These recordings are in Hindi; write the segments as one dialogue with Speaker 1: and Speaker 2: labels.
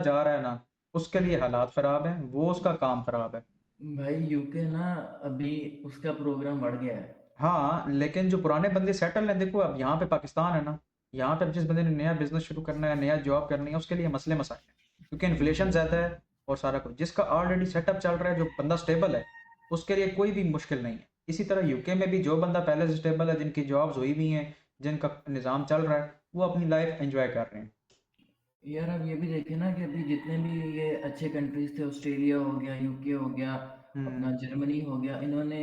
Speaker 1: जा रहा है ना, उसके लिए हालात खराब हैं, वो उसका काम खराब है।
Speaker 2: भाई यूके ना अभी उसका प्रोग्राम बढ़ गया है।
Speaker 1: हाँ, लेकिन जो पुराने बंदे सेटल हैं, देखो अब यहाँ पे पाकिस्तान है ना, यहाँ पे अब जिस बंदे ने नया बिजनेस शुरू करना है, नया जॉब करनी है, उसके लिए मसले मसाइल हैं, क्योंकि इन्फ्लेशन ज़्यादा है और सारा कुछ। जिसका ऑलरेडी सेटअप चल रहा है, जो बंदा स्टेबल है, उसके लिए कोई भी मुश्किल नहीं है। इसी तरह यूके में भी जो बंदा पहले से स्टेबल है, जिनकी जॉब्स हुई हुई हैं, जिनका निज़ाम चल रहा है, वो अपनी लाइफ एंजॉय कर रहे हैं।
Speaker 2: यार आप ये भी देखें ना कि अभी जितने भी ये अच्छे कंट्रीज थे, ऑस्ट्रेलिया हो गया, यूके हो गया, अपना
Speaker 1: हम्म।
Speaker 2: जर्मनी हो गया, इन्होंने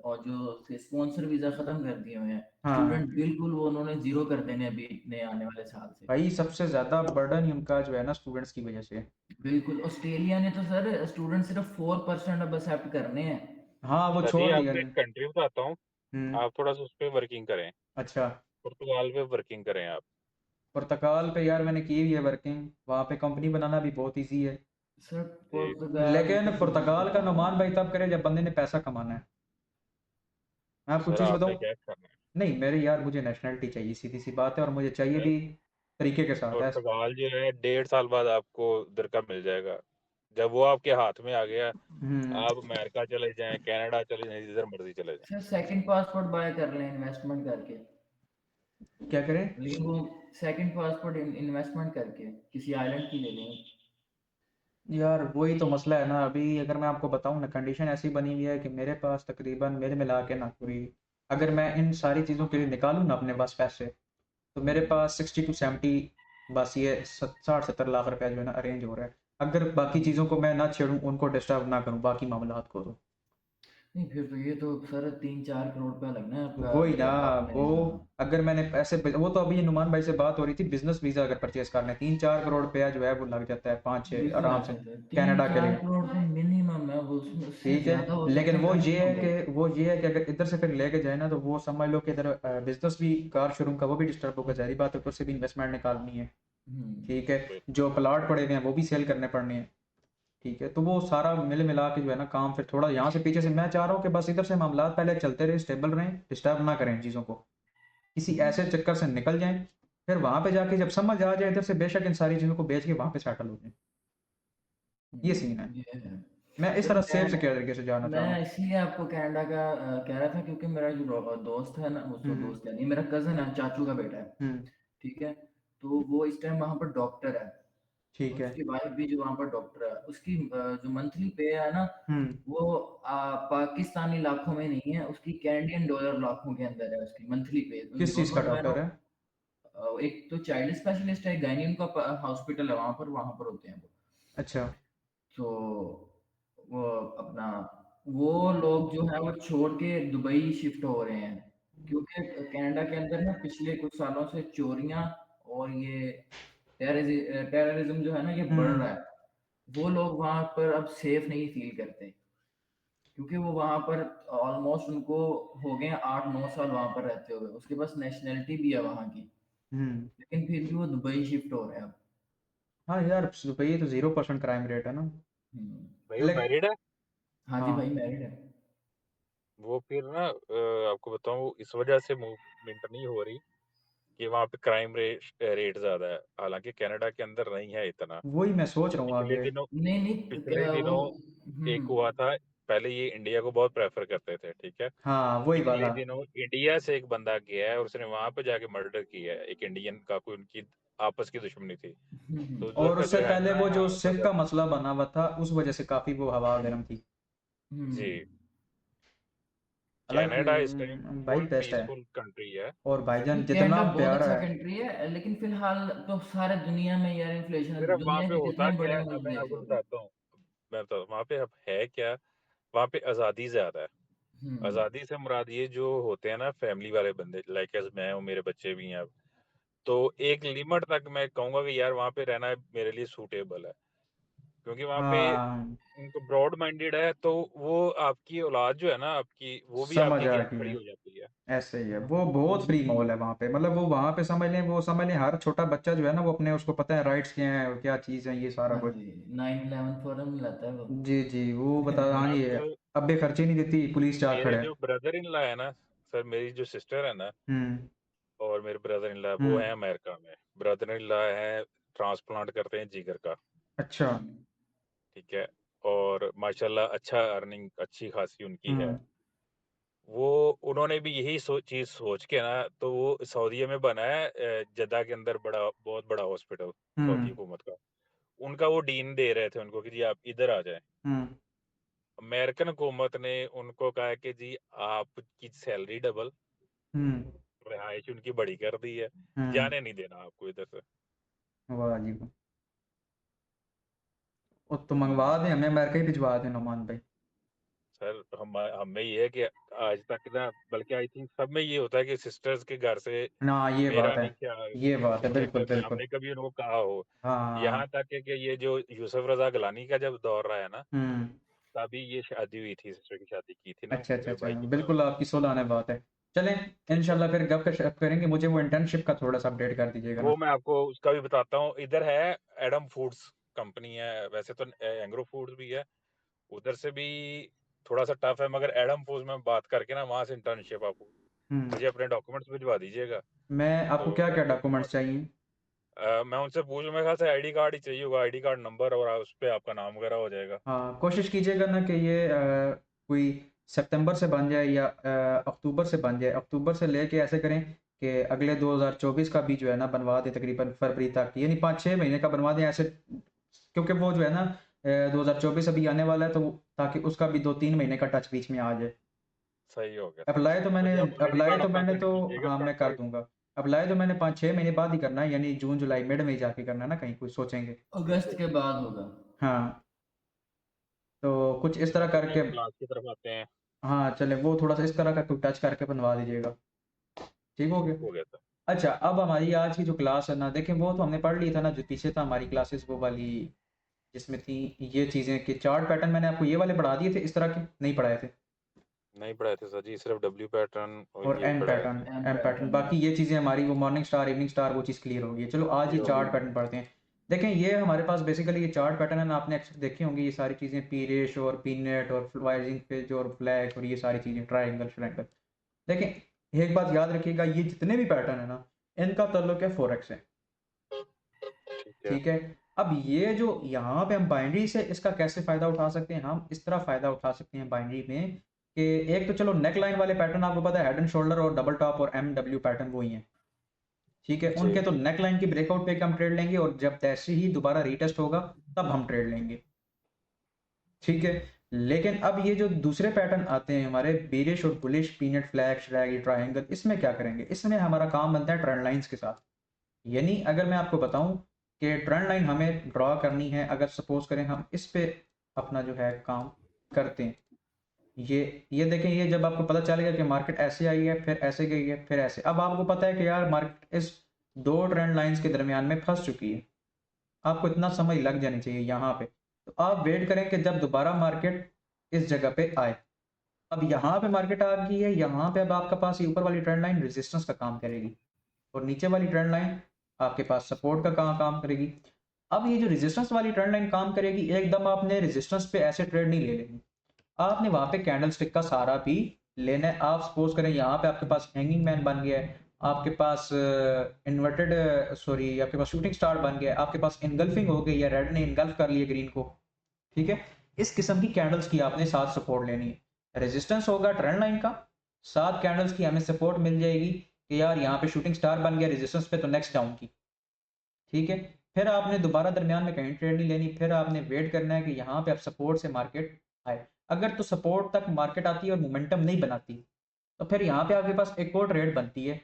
Speaker 2: और जो स्पॉन्सर वीज़ा ख़त्म कर दिए हुए हैं।
Speaker 1: हाँ
Speaker 2: स्टूडेंट बिल्कुल वो उन्होंने ज़ीरो कर देने अभी नए आने वाले साल से।
Speaker 1: भाई, सबसे ज़्यादा बर्डन उनका जो है ना स्टूडेंट्स की वजह से।
Speaker 2: बिल्कुल, ऑस्ट्रेलिया ने तो सर स्टूडेंट सिर्फ 4% अब एक्सेप्ट करने हैं।
Speaker 1: हाँ, वो
Speaker 3: सर जी,
Speaker 1: छोड़ दिया
Speaker 3: आपको एक
Speaker 1: है।
Speaker 3: कंट्री बताता हूँ।
Speaker 1: हम्म।
Speaker 3: आप थोड़ा सा उस पर वर्किंग करें।
Speaker 1: अच्छा।
Speaker 3: पुर्तगाल पे वर्किंग करें आप।
Speaker 1: पुर्तगाल पे यार मैंने की हुई है वर्किंग, वहाँ पे कंपनी बनाना भी बहुत इजी है।
Speaker 2: सर
Speaker 3: जी।
Speaker 2: पुर्तगाल
Speaker 1: लेकिन
Speaker 2: तो
Speaker 1: पुर्तगाल का
Speaker 2: बहुत
Speaker 1: नुमान भाई तब करे जब बंदे ने पैसा कमाना है। मैं आपको
Speaker 3: सर
Speaker 1: चीज़
Speaker 3: आपने
Speaker 1: बताऊँ,
Speaker 3: क्या करना है?
Speaker 1: नहीं मेरे यार, मुझे नेशनैलिटी चाहिए, सीधी सी बात है, और मुझे चाहिए
Speaker 3: सर,
Speaker 1: भी तरीके के साथ है।
Speaker 3: पुर्तगाल जो है 1.5 साल बाद आपको उधर का मिल जाएगा। जब वो आपके हाथ में आ गया,
Speaker 1: हम्म।
Speaker 3: आप अमेरिका चले जाएं, कनाडा चले जाएं, जिधर मर्जी चले जाएं।
Speaker 2: सर सेकंड पासपोर्ट बाय कर लें इन्वेस्टमेंट करके।
Speaker 1: क्या करें?
Speaker 2: लेकिन वो सेकंड पासपोर्ट इन्वेस्टमेंट करके किसी आइलैंड की ले लें।
Speaker 1: यार वही तो मसला है ना, अभी अगर मैं आपको बताऊं ना, कंडीशन ऐसी बनी हुई है कि मेरे पास तकरीबन मेरे मिला के ना पूरी, अगर मैं इन सारी चीज़ों के लिए निकालूं ना अपने पास पैसे, तो मेरे पास 60 to 70, बस ये 60-70 लाख रुपया जो है ना अरेंज हो रहा है। अगर बाकी चीज़ों को मैं ना छेड़ूं, उनको डिस्टर्ब ना करूं, बाकी मामलात को तो
Speaker 2: नहीं फिर तो ये तो सर 3-4 करोड़ रुपया लगना है आपका
Speaker 1: वही ना।
Speaker 2: अगर आपने
Speaker 1: वो
Speaker 2: हाँ।
Speaker 1: अगर मैंने पैसे, वो तो अभी नुमान भाई से बात हो रही थी, बिजनेस वीज़ा अगर परचेज करना है 3-4 करोड़ रुपया जो है वो लग जाता है, 5-6
Speaker 2: बिल्कुल
Speaker 1: आराम
Speaker 2: लग
Speaker 1: से,
Speaker 2: सकता है, तीन
Speaker 1: कनाडा के
Speaker 2: चार
Speaker 1: लिए।
Speaker 2: करोड़ तो मिनिमम है वो, उसमें उससे
Speaker 1: ठीक है,
Speaker 2: ज्यादा हो सकता
Speaker 1: लेकिन
Speaker 2: है,
Speaker 1: वो
Speaker 2: कम भी
Speaker 1: ये है
Speaker 2: होगा।
Speaker 1: कि अगर इधर से फिर लेके जाए ना, तो वो समझ लो कि इधर बिजनेस भी, कार शोरूम का वो भी डिस्टर्ब होगा, जारी बात है, ऊपर से भी इन्वेस्टमेंट निकालनी है। ठीक है,
Speaker 3: बिल-
Speaker 1: जो प्लाट पड़े हुए हैं वो भी सेल करने पड़ने हैं। ठीक है, तो वो सारा मिल मिला के जो है ना काम, फिर थोड़ा यहाँ से पीछे से, मैं चाह रहा हूँ कि बस इधर से मामला पहले चलते रहे, स्टेबल रहें, डिस्टर्ब ना करें चीज़ों को, किसी ऐसे चक्कर से निकल जाएं, फिर वहां पे जाके जब समझ आ जाए, इधर से बेशक इन सारी चीज़ों को बेच के वहां पे सेटल हो जाए। ये सीन है।
Speaker 2: ये है।
Speaker 1: मैं इस
Speaker 2: सर
Speaker 1: तरह सेफ सिक्योर तरीके से जाना चाह रहा
Speaker 2: मैं
Speaker 1: हूँ।
Speaker 2: इसलिए आपको कनाडा का कह रहा था क्योंकि मेरा जो दोस्त है ना, उसको
Speaker 1: हम्म।
Speaker 2: दोस्त है नहीं, मेरा कजन है, चाचू का बेटा है।
Speaker 1: हम्म।
Speaker 2: ठीक है, तो वो इस टाइम वहाँ पर डॉक्टर है।
Speaker 1: ठीक है।
Speaker 2: उसकी वाइफ भी जो वहाँ पर डॉक्टर है, उसकी जो मंथली पे है ना,
Speaker 1: हम्म।
Speaker 2: वो पाकिस्तानी लाखों में नहीं है, उसकी कैनेडियन डॉलर लाखों के अंदर है उसकी मंथली पे। उन
Speaker 1: किस चीज़ का
Speaker 2: दोनों जो है ना,
Speaker 1: डॉक्टर है?
Speaker 2: एक तो चाइल्ड स्पेशलिस्ट है, गायनी उनका हॉस्पिटल है वहाँ पर होते हैं वो।
Speaker 1: अच्छा।
Speaker 2: तो वो अपना वो लोग जो है वो छोड़ के दुबई शिफ्ट हो रहे हैं, क्योंकि कनाडा के अंदर ना पिछले कुछ सालों से चोरियां और ये टेररिज्म जो है ना ये बढ़
Speaker 1: हम्म।
Speaker 2: रहा है। वो लोग वहां पर अब सेफ नहीं फील करते, क्योंकि वो वहां पर ऑलमोस्ट उनको हो गए 8-9 साल वहां पर रहते हुए, उसके पास नेशनैलिटी भी है वहां की,
Speaker 1: हम्म।
Speaker 2: लेकिन फिर भी वो दुबई शिफ्ट हो रहे हैं अब।
Speaker 1: हाँ यार, दुबई तो 0% क्राइम रेट है ना।
Speaker 2: हम्म।
Speaker 3: भाई वो
Speaker 1: लेकिन
Speaker 3: मैरिड है।
Speaker 2: हाँ जी भाई,
Speaker 1: हाँ।
Speaker 2: मैरिड है।
Speaker 3: वो फिर ना आपको बताऊं, इस वजह से मूवमेंट नहीं हो रही कि वहाँ पे क्राइम रेट ज्यादा है, हालांकि कनाडा के अंदर नहीं है इतना।
Speaker 1: वही मैं सोच रहा हूँ
Speaker 3: पिछले
Speaker 1: आगे।
Speaker 3: दिनों
Speaker 2: नहीं नहीं
Speaker 3: पिछले
Speaker 2: वो
Speaker 3: दिनों एक हुआ था। पहले ये इंडिया को बहुत प्रेफर करते थे, ठीक है।
Speaker 1: हाँ वही
Speaker 3: पिछले
Speaker 1: वाला।
Speaker 3: दिनों इंडिया से एक बंदा गया है और उसने वहां पे जाके मर्डर किया है एक इंडियन का, कोई उनकी आपस की दुश्मनी थी। तो उधर
Speaker 1: और
Speaker 3: का
Speaker 1: उससे
Speaker 3: जो है
Speaker 1: पहले
Speaker 3: ना
Speaker 1: वो जो सिख
Speaker 3: बदल।
Speaker 1: का मसला बना हुआ था, उस वजह से काफी वो हवा गर्म थी।
Speaker 3: जी।
Speaker 1: अलग
Speaker 3: कनाडा इस टाइम
Speaker 1: भाई
Speaker 3: फुल
Speaker 1: बेस्ट है।
Speaker 3: पीसफुल कंट्री है।
Speaker 1: और भाईजान
Speaker 2: नहीं,
Speaker 1: जितना
Speaker 2: कनाडा बहुत
Speaker 1: प्यारा
Speaker 2: अच्छा
Speaker 1: है।
Speaker 2: कंट्री है, लेकिन फिलहाल तो सारे दुनिया में यार इन्फ्लेशन है,
Speaker 3: सिर्फ वहां
Speaker 2: दुनिया
Speaker 3: पे
Speaker 2: के
Speaker 3: होता
Speaker 2: जितने
Speaker 3: क्या
Speaker 2: बड़े
Speaker 3: है,
Speaker 2: मुल्क
Speaker 3: मैं
Speaker 2: देख
Speaker 3: आपको
Speaker 2: लो।
Speaker 3: बताता हूँ। मैं बताता हूँ वहां पे अब है क्या। वहां पे आजादी ज्यादा है।
Speaker 2: हम्म।
Speaker 3: आजादी से मुराद ये जो होते हैं ना फैमिली वाले बंदे, लाइक एज मैं हूँ, मेरे बच्चे भी हैं अब। तो एक लिमिट तक मैं कहूंगा कि यार वहां पे रहना मेरे लिए सूटेबल है, क्योंकि वहां पे
Speaker 1: हाँ
Speaker 3: उनको ब्रॉड माइंडेड है, तो वो आपकी औलाद जो है ना आपकी, वो भी
Speaker 1: समझ
Speaker 3: आपके
Speaker 1: आ
Speaker 3: अगेंस्ट
Speaker 1: गई
Speaker 3: खड़ी
Speaker 1: है।
Speaker 3: हो जाती है।
Speaker 1: ऐसे ही है, वो बहुत फ्री माहौल है वहाँ पे, मतलब वो वहाँ पे समझ लें हर छोटा बच्चा जो है ना, वो अपने, उसको पता है राइट्स क्या है, क्या चीज़ है, ये सारा
Speaker 2: हाँ
Speaker 1: कुछ।
Speaker 2: जी, 9/11 फॉरन लाता है वो।
Speaker 1: जी जी, वो बता, हाँ
Speaker 3: अब
Speaker 1: ये अब भी खर्ची नहीं देती, पुलिस चार
Speaker 3: मेरे
Speaker 1: खड़े हैं।
Speaker 3: जो ब्रदर इन लॉ है ना, सर मेरी जो सिस्टर है ना,
Speaker 1: हम्म।
Speaker 3: और मेरे ब्रदर इन लॉ वो
Speaker 1: हम्म।
Speaker 3: है अमेरिका में। ब्रदर इन लॉ है ट्रांसप्लांट करते हैं जिगर का,
Speaker 1: अच्छा।
Speaker 3: ठीक है, और माशाल्लाह अच्छा अर्निंग अच्छी खासी उनकी है। वो उन्होंने भी यही चीज़ सोच के ना, तो वो सऊदीया में बना है जद्दा के अंदर बहुत बड़ा हॉस्पिटल सऊदी हुकूमत का। उनका वो डीन दे रहे थे उनको कि जी आप इधर आ जाएँ। अमेरिकन हुकूमत ने उनको कहा है कि जी आपकी सैलरी डबल, रिहाइश उनकी बड़ी कर दी है, जाने नहीं देना आपको इधर से।
Speaker 1: वाह जी वाह। वो तो मंगवा दें, हमें अमेरिका ही भिजवा दें नोमान भाई।
Speaker 3: सर हमें ये है कि आज तक ना, बल्कि आई थिंक सब में ये होता है कि सिस्टर्स के घर से
Speaker 1: ना ये
Speaker 3: मेरा
Speaker 1: बात है,
Speaker 3: नहीं क्या,
Speaker 1: ये बात है,
Speaker 3: ठीक है,
Speaker 1: बिल्कुल
Speaker 3: कभी
Speaker 1: बिल्कुल।
Speaker 3: हमने कभी उनको कहा हो।
Speaker 1: हाँ।
Speaker 3: यहाँ तक है कि ये जो यूसुफ रजा गलानी का जब दौर रहा है ना,
Speaker 1: हम्म।
Speaker 3: तभी ये शादी हुई थी, सिस्टर की शादी की थी ना
Speaker 1: अच्छा अच्छा
Speaker 3: मेरे
Speaker 1: अच्छा,
Speaker 3: भाई की तरफ।
Speaker 1: बिल्कुल आपकी सुलह बात है। चलें,
Speaker 3: ठीक है,
Speaker 1: इंशाल्लाह फिर गप शप करेंगे। मुझे वो इंटर्नशिप का थोड़ा सा अपडेट कर दीजिएगा ना।
Speaker 3: वो मैं आपको उसका भी बताता हूँ। इधर है एडम फूड्स कंपनी है, वैसे तो एंग्रो फूड्स भी है, उधर से भी थोड़ा सा टफ है, मगर एडम फूड्स में बात करके ना वहाँ से इंटर्नशिप आपको,
Speaker 1: हम्म।
Speaker 3: मुझे अपने डॉक्यूमेंट्स भिजवा दीजिएगा,
Speaker 1: मैं
Speaker 3: तो
Speaker 1: आपको क्या क्या
Speaker 3: आपको करवा
Speaker 1: डॉक्यूमेंट्स चाहिए?
Speaker 3: मैं उनसे पूछ, मेरे ख्याल से आईडी कार्ड ही चाहिए होगा, आईडी कार्ड नंबर, और उस पे आपका नाम वगैरह हो जाएगा।
Speaker 1: हाँ, कोशिश कीजिएगा ना कि ये कोई सितंबर से बन जाए या अक्टूबर से बन जाए। अक्टूबर से लेके ऐसे करें कि अगले 2024 का भी जो है ना बनवा दें, तकरीबन फरवरी तक, यानी 5-6 महीने का बनवा दें ऐसे। क्योंकि वो जो है ना 2024 अभी आने वाला है, तो ताकि उसका भी 2-3 महीने का टच बीच में आ जाए।
Speaker 3: सही हो गया सर।
Speaker 1: अप्लाई तो मैंने
Speaker 3: तो आप आईडी
Speaker 1: अप्लाई
Speaker 3: कार्ड
Speaker 1: तो
Speaker 3: अपना
Speaker 1: मैंने
Speaker 3: सेंड
Speaker 1: तो
Speaker 3: कीजिएगा
Speaker 1: हाँ, मैं
Speaker 3: फ्रंट
Speaker 1: कर
Speaker 3: साइड।
Speaker 1: दूंगा। अप्लाई तो मैंने 5-6 महीने बाद ही करना है, यानी जून जुलाई मिड में ही जाके करना है ना, कहीं कुछ सोचेंगे।
Speaker 2: अगस्त के बाद होगा।
Speaker 1: हाँ, तो कुछ इस तरह
Speaker 3: चलिए
Speaker 1: करके।
Speaker 3: क्लास की तरफ आते हैं।
Speaker 1: हाँ चले, वो थोड़ा सा इस तरह का कोई टच करके बनवा दीजिएगा। ठीक हो गया।
Speaker 3: हो गया सर।
Speaker 1: अच्छा, अब हमारी आज की जो क्लास है ना, देखें वो तो हमने पढ़ ली था ना, जो पीछे था हमारी क्लासेस वो वाली, जिसमें थी ये चीज़ें कि चार्ट पैटर्न मैंने आपको ये वाले पढ़ा दिए थे, इस तरह के नहीं पढ़ाए थे।
Speaker 3: नहीं पढ़ाए थे सर जी, सिर्फ डब्ल्यू पैटर्न और
Speaker 1: और
Speaker 3: यही
Speaker 1: एम
Speaker 3: पढ़ाए
Speaker 1: पैटर्न,
Speaker 3: थे।
Speaker 2: एम
Speaker 1: एम पैटर्न,
Speaker 2: पैटर्न
Speaker 1: बाकी ये चीज़ें हमारी वो मॉर्निंग स्टार इवनिंग स्टार वो चीज़ क्लियर हो गई है। चलो आज
Speaker 2: ये
Speaker 1: ये
Speaker 2: हो
Speaker 1: चार्ट
Speaker 2: गई।
Speaker 1: पैटर्न पढ़ते हैं। देखें ये हमारे पास बेसिकली ये चार्ट पैटर्न है ना, आपने अक्सर देखे होंगे ये सारी चीज़ें, पी रेश और पी नेट और फ्लाइजिंग पेज और फ्लैग और ये सारी चीज़ें, ट्राइंगल श्रैंगल। देखें एक बात याद रखिएगा, ये जितने भी पैटर्न है ना, इनका ताल्लुक है फॉरेक्स से।
Speaker 3: ठीक है।
Speaker 1: ठीक है। अब ये जो यहाँ पे हम बाइनरी से इसका कैसे फ़ायदा उठा सकते हैं, हम इस तरह फ़ायदा उठा सकते हैं बाइनरी में कि एक तो चलो नेक लाइन वाले पैटर्न आपको पता है, हेड एंड शोल्डर और डबल टॉप और एम डब्ल्यू पैटर्न वही हैं। ठीक है,
Speaker 3: जी।
Speaker 1: उनके तो नेक लाइन की ब्रेकआउट पे हम ट्रेड लेंगे, और जब जैसे ही दोबारा रीटेस्ट होगा तब हम ट्रेड लेंगे। ठीक है। लेकिन अब ये जो दूसरे पैटर्न आते हैं हमारे बेरिश और बुलिश, पीनट फ्लैग श्रैग ट्रायंगल, इसमें क्या करेंगे, इसमें हमारा काम बनता है ट्रेंड लाइंस के साथ। यानी अगर मैं आपको बताऊं कि ट्रेंड लाइन हमें ड्रॉ करनी है, अगर सपोज करें हम इस पे अपना जो है काम करते हैं, ये ये देखें, ये जब आपको पता चलेगा कि मार्केट ऐसे आई है, फिर ऐसे गई है, फिर ऐसे, अब आपको पता है कि यार मार्केट इस दो ट्रेंड लाइंस के दरमियान में फंस चुकी है, आपको इतना समझ लग जानी चाहिए यहाँ पे। तो आप वेट करें कि जब दोबारा मार्केट इस जगह पे आए। अब यहाँ पे मार्केट आ गई है, यहाँ पे अब आपके पास ये ऊपर वाली ट्रेंड लाइन रेजिस्टेंस का काम करेगी, और नीचे वाली ट्रेंड लाइन आपके पास सपोर्ट का काम करेगी। अब ये जो रेजिस्टेंस वाली ट्रेंड लाइन काम करेगी, एकदम आपने रेजिस्टेंस पे ऐसे ट्रेड नहीं ले लेनी, आपने वहां पे कैंडल स्टिक का सहारा भी लेना है। आप सपोज करें यहाँ पे आपके पास हैंगिंग मैन बन गया है, आपके पास इन्वर्टेड सॉरी आपके पास शूटिंग स्टार बन गया है, आपके पास इनगल्फिंग हो गई है, रेड ने इनगल्फ कर लिया ग्रीन को। ठीक है। इस किस्म की कैंडल्स की आपने साथ सपोर्ट लेनी है, रेजिस्टेंस होगा ट्रेंड लाइन का, सात कैंडल्स की हमें सपोर्ट मिल जाएगी कि यार यहाँ पे शूटिंग स्टार बन गया रेजिस्टेंस पे, तो नेक्स्ट डाउन की। ठीक है। फिर आपने दोबारा दरमियान में कहीं ट्रेड नहीं लेनी, फिर आपने वेट करना है कि यहाँ पे अब सपोर्ट से मार्केट आए। अगर तो सपोर्ट तक मार्केट आती है और मोमेंटम नहीं बनाती, तो फिर यहाँ पे आपके पास एक और ट्रेड बनती है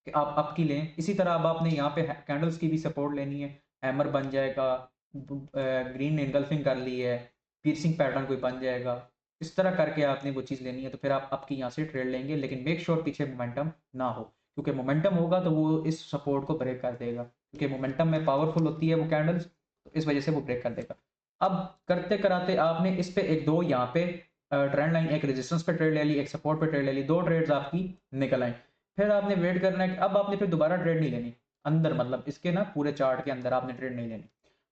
Speaker 1: कि आप अप की लें। इसी तरह अब आपने यहाँ पे कैंडल्स की भी सपोर्ट लेनी है, हैमर बन जाएगा, ग्रीन ने इनगल्फिंग कर ली है, piercing पैटर्न कोई बन जाएगा, इस तरह करके आपने वो चीज़ लेनी है, तो फिर आप आपकी यहाँ से ट्रेड लेंगे, लेकिन मेक श्योर पीछे मोमेंटम ना हो, क्योंकि मोमेंटम होगा तो वो इस सपोर्ट को ब्रेक कर देगा, क्योंकि मोमेंटम में पावरफुल होती है वो कैंडल्स, तो इस वजह से वो ब्रेक कर देगा। अब करते कराते आपने इस पे एक दो यहाँ पे ट्रेंड लाइन, एक रेजिस्टेंस पे ट्रेड ले ली, एक सपोर्ट पे ट्रेड ले ली, दो ट्रेड्स आपकी निकल आई। फिर आपने वेट करना है कि अब आपने फिर दोबारा ट्रेड नहीं लेनी अंदर, मतलब इसके ना पूरे चार्ट के अंदर आपने ट्रेड नहीं लेनी,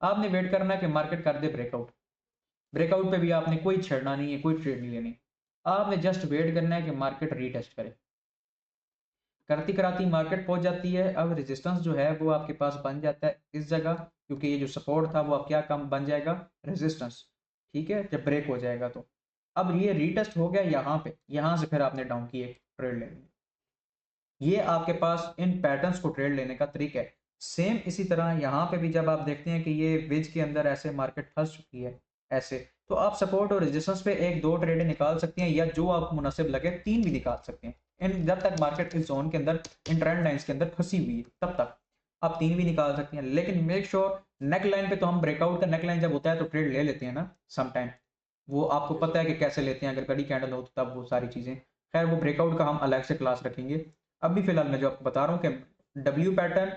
Speaker 1: आपने वेट करना है कि मार्केट कर दे ब्रेकआउट। ब्रेकआउट पे भी आपने कोई छेड़ना नहीं है, कोई ट्रेड नहीं लेनी, आपने जस्ट वेट करना है कि मार्केट रीटेस्ट करे। करती कराती मार्केट पहुंच जाती है। अब रेजिस्टेंस जो है वो आपके पास बन जाता है इस जगह, क्योंकि ये जो सपोर्ट था वो अब क्या कम बन जाएगा, रेजिस्टेंस। ठीक है, जब ब्रेक हो जाएगा तो अब ये रीटेस्ट हो गया यहाँ पे, यहाँ से फिर आपने डाउन की एक ट्रेड लेनी है। ये आपके पास इन पैटर्न्स को ट्रेड लेने का तरीका है। सेम इसी तरह यहाँ पे भी जब आप देखते हैं कि ये विज के अंदर ऐसे मार्केट फंस चुकी है ऐसे, तो आप सपोर्ट और रेजिस्टेंस पे एक दो ट्रेडें निकाल सकते हैं, या जो आपको मुनासिब लगे तीन भी निकाल सकते हैं। इन जब तक मार्केट इस जोन के अंदर, इन ट्रेंड लाइंस के अंदर फंसी हुई है तब तक आप तीन भी निकाल सकते हैं। लेकिन मेक श्योर नेक लाइन पे तो हम ब्रेकआउट का नेक लाइन जब होता है तो ट्रेड ले लेते हैं ना समटाइम, वो आपको पता है कि कैसे लेते हैं, अगर कड़ी कैंडल हो तो तब वो सारी चीज़ें। खैर वो ब्रेकआउट का हम अलग से क्लास रखेंगे। अभी फिलहाल मैं जो आपको बता रहा हूँ कि डब्ल्यू पैटर्न,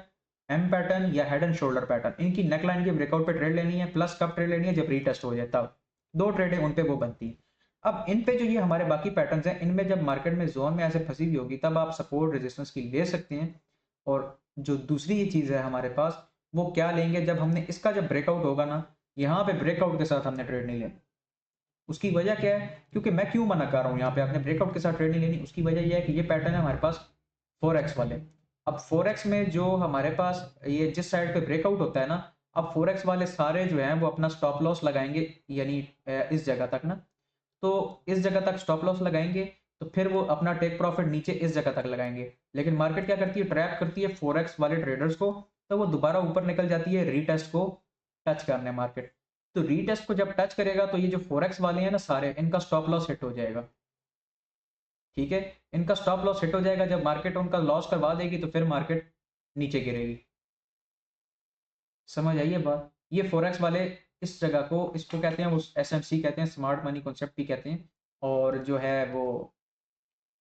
Speaker 1: एम पैटर्न या हेड एंड शोल्डर पैटर्न, इनकी नेकलाइन के ब्रेकआउट पे ट्रेड लेनी है, प्लस कब ट्रेड लेनी है, जब रीटेस्ट हो जाए तब। दो ट्रेडें उन पे वो बनती है। अब इन पे जो ये हमारे बाकी पैटर्न्स हैं, इनमें जब मार्केट में जोन में ऐसे फंसी हुई होगी तब आप सपोर्ट रेजिस्टेंस की ले सकते हैं। और जो दूसरी ये चीज़ है हमारे पास, वो क्या लेंगे, जब हमने इसका जब ब्रेकआउट होगा ना, यहाँ पे ब्रेकआउट के साथ हमने ट्रेड नहीं लेना। उसकी वजह क्या है, क्योंकि मैं क्यों मना कर रहा हूँ यहाँ पे आपने ब्रेकआउट के साथ ट्रेड नहीं लेनी, उसकी वजह यह है कि ये पैटर्न है हमारे पास फोरेक्स वाले। अब फोरेक्स में जो हमारे पास ये जिस साइड पे ब्रेकआउट होता है ना, अब फोरेक्स वाले सारे जो हैं वो अपना स्टॉप लॉस लगाएंगे, यानी इस जगह तक ना, तो इस जगह तक स्टॉप लॉस लगाएंगे, तो फिर वो अपना टेक प्रॉफिट नीचे इस जगह तक लगाएंगे। लेकिन मार्केट क्या करती है, ट्रैप करती है फोरेक्स वाले ट्रेडर्स को, तो वो दोबारा ऊपर निकल जाती है रीटेस्ट को टच करने मार्केट। तो रीटेस्ट को जब टच करेगा तो ये जो फोरेक्स वाले हैं ना सारे, इनका स्टॉप लॉस हिट हो जाएगा। ठीक है, इनका स्टॉप लॉस हिट हो जाएगा। जब मार्केट उनका लॉस करवा देगी तो फिर मार्केट नीचे गिरेगी। समझ आइए बात, ये फोरेक्स वाले इस जगह को, इसको कहते हैं, वो एसएमसी कहते हैं, स्मार्ट मनी कॉन्सेप्ट भी कहते हैं। और जो है वो,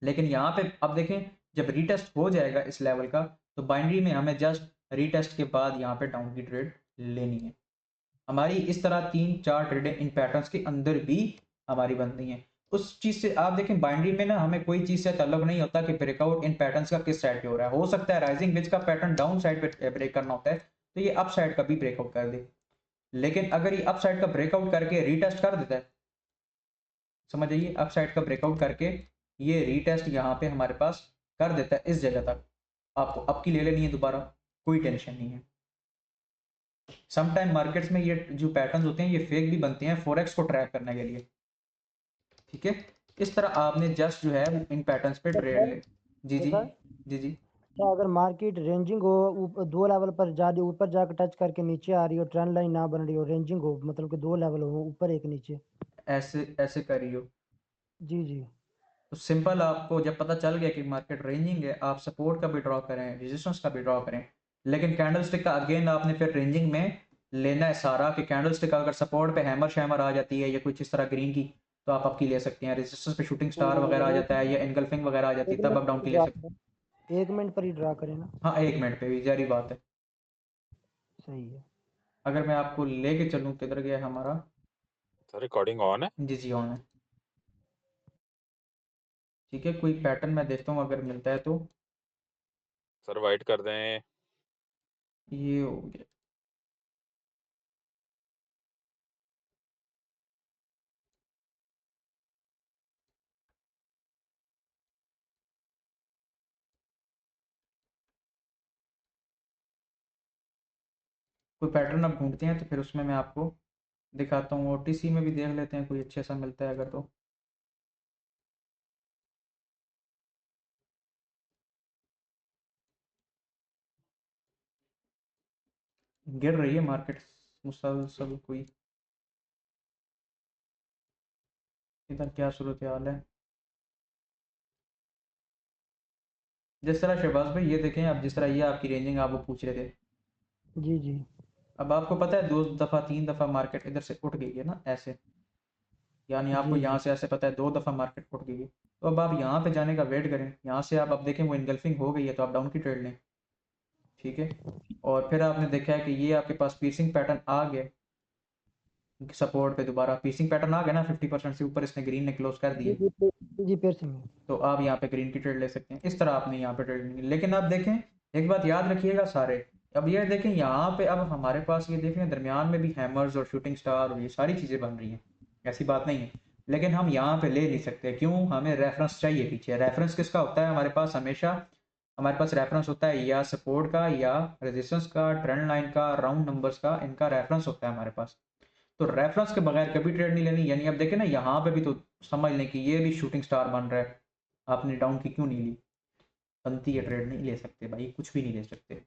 Speaker 1: लेकिन यहाँ पे अब देखें, जब रीटेस्ट हो जाएगा इस लेवल का, तो बाइनरी में हमें जस्ट रीटेस्ट के बाद यहाँ पे डाउन की ट्रेड लेनी है। हमारी इस तरह तीन चार ट्रेडें इन पैटर्न्स के अंदर भी हमारी बनती हैं। उस चीज़ से आप देखें बाइनरी में ना, हमें कोई चीज़ से ताल्लुक नहीं होता कि ब्रेकआउट इन पैटर्न्स का किस साइड पे हो रहा है। हो सकता है राइजिंग विच का पैटर्न डाउन साइड पे ब्रेक करना होता है, तो ये अप साइड का भी ब्रेकआउट कर दे। लेकिन अगर ये अप साइड का ब्रेकआउट करके रीटेस्ट कर देता है, समझ आइए, अप साइड का ब्रेकआउट करके ये रीटेस्ट यहाँ पे हमारे पास कर देता है इस जगह तक, आपको अब की ले लेनी है दोबारा, कोई टेंशन नहीं है। समटाइम मार्केट्स में ये जो पैटर्न्स होते हैं ये फेक भी बनते हैं फोरेक्स को ट्रैक करने के लिए। ठीक है, इस तरह आपने जस्ट जो है इन पैटर्न्स पे ट्रेड ले। जी जी,
Speaker 4: सर
Speaker 1: जी जी।
Speaker 4: क्या अगर मार्केट रेंजिंग हो, दो लेवल पर जा रही हो, ऊपर जाकर टच करके नीचे आ रही हो, ट्रेंड लाइन ना बन रही हो, रेंजिंग हो, मतलब कि दो लेवल हो, ऊपर एक नीचे,
Speaker 1: ऐसे ऐसे करियो।
Speaker 4: जी जी
Speaker 1: तो सिंपल, आपको जब पता चल गया कि मार्केट रेंजिंग है, आप सपोर्ट का भी ड्रॉ करें, रेजिस्टेंस का भी ड्रॉ करें। लेकिन कैंडल स्टिक का अगेन आपने फिर रेंजिंग में लेना है सारा, कि कैंडल स्टिक अगर सपोर्ट पे हैमर शैमर आ जाती है या कुछ इस तरह ग्रीन की, तो आप आपकी ले सकते हैं। रेजिस्टेंस पे शूटिंग स्टार वगैरह आ जाता है या इनगल्फिंग वगैरह आ जाती
Speaker 4: एक
Speaker 1: है, तब
Speaker 4: मिनट
Speaker 1: आप डाउन
Speaker 4: पर
Speaker 1: की
Speaker 4: ही
Speaker 1: ले
Speaker 4: ड्रा
Speaker 1: सकते हैं।
Speaker 4: करें, 1 मिनट पर ही ड्रा करें ना,
Speaker 1: हाँ, 1 मिनट पे भी जारी बात है।
Speaker 4: सही है।
Speaker 1: अगर मैं आपको लेके चलूँ, किधर गया हमारा,
Speaker 3: सर रिकॉर्डिंग ऑन है?
Speaker 1: जी जी ऑन है। ठीक है, कोई पैटर्न मैं देखता हूँ अगर मिलता है तो।
Speaker 3: सर वाइट कर दें।
Speaker 1: ये हो गया, कोई पैटर्न आप ढूंढते हैं तो फिर उसमें मैं आपको दिखाता हूँ। ओटीसी में भी देख लेते हैं कोई अच्छे सा मिलता है अगर तो। गिर रही है मार्केट मुसलसल, कोई इधर क्या सूरत हाल है। जिस तरह शहबाज भाई ये देखें, अब जिस तरह ये आपकी रेंजिंग आप वो पूछ रहे थे,
Speaker 4: जी जी
Speaker 1: अब आपको पता है 2 दफ़ा 3 दफ़ा मार्केट इधर से उठ गई है ना ऐसे, यानी आपको
Speaker 4: जी
Speaker 1: यहाँ
Speaker 4: जी
Speaker 1: से ऐसे पता है 2 दफ़ा मार्केट उठ गई है। तो अब आप यहाँ पे जाने का वेट करें, यहाँ से आप अब देखें वो इनगल्फिंग हो गई है तो आप डाउन की ट्रेड लें। ठीक है, और फिर आपने देखा है कि ये आपके पास पीसिंग पैटर्न आ गया सपोर्ट पे, दोबारा पीसिंग पैटर्न आ गया ना 50% से ऊपर, इसने ग्रीन ने क्लोज कर
Speaker 4: जी
Speaker 1: दिए,
Speaker 4: जी piercing है।
Speaker 1: तो आप यहाँ पे ग्रीन की ट्रेड ले सकते हैं। इस तरह आपने यहाँ पे ट्रेड लेंगे। लेकिन आप देखें, एक बात याद रखिएगा सारे, अब ये देखें यहाँ पे, अब हमारे पास ये देखें दरमियान में भी हैमर्स और शूटिंग स्टार और ये सारी चीज़ें बन रही हैं, ऐसी बात नहीं है। लेकिन हम यहाँ पे ले नहीं सकते, क्यों, हमें रेफरेंस चाहिए पीछे। रेफरेंस किसका होता है हमारे पास हमेशा, हमारे पास रेफरेंस होता है या सपोर्ट का या रेजिस्टेंस का, ट्रेंड लाइन का, राउंड नंबर्स का, इनका रेफरेंस होता है हमारे पास। तो रेफरेंस के बगैर कभी ट्रेड नहीं लेनी। यानी अब देखें ना, यहाँ पे भी तो समझ लें कि ये भी शूटिंग स्टार बन रहा है, आपने डाउन की क्यों नहीं ली? बनती है, ट्रेड नहीं ले सकते भाई, कुछ भी नहीं ले सकते।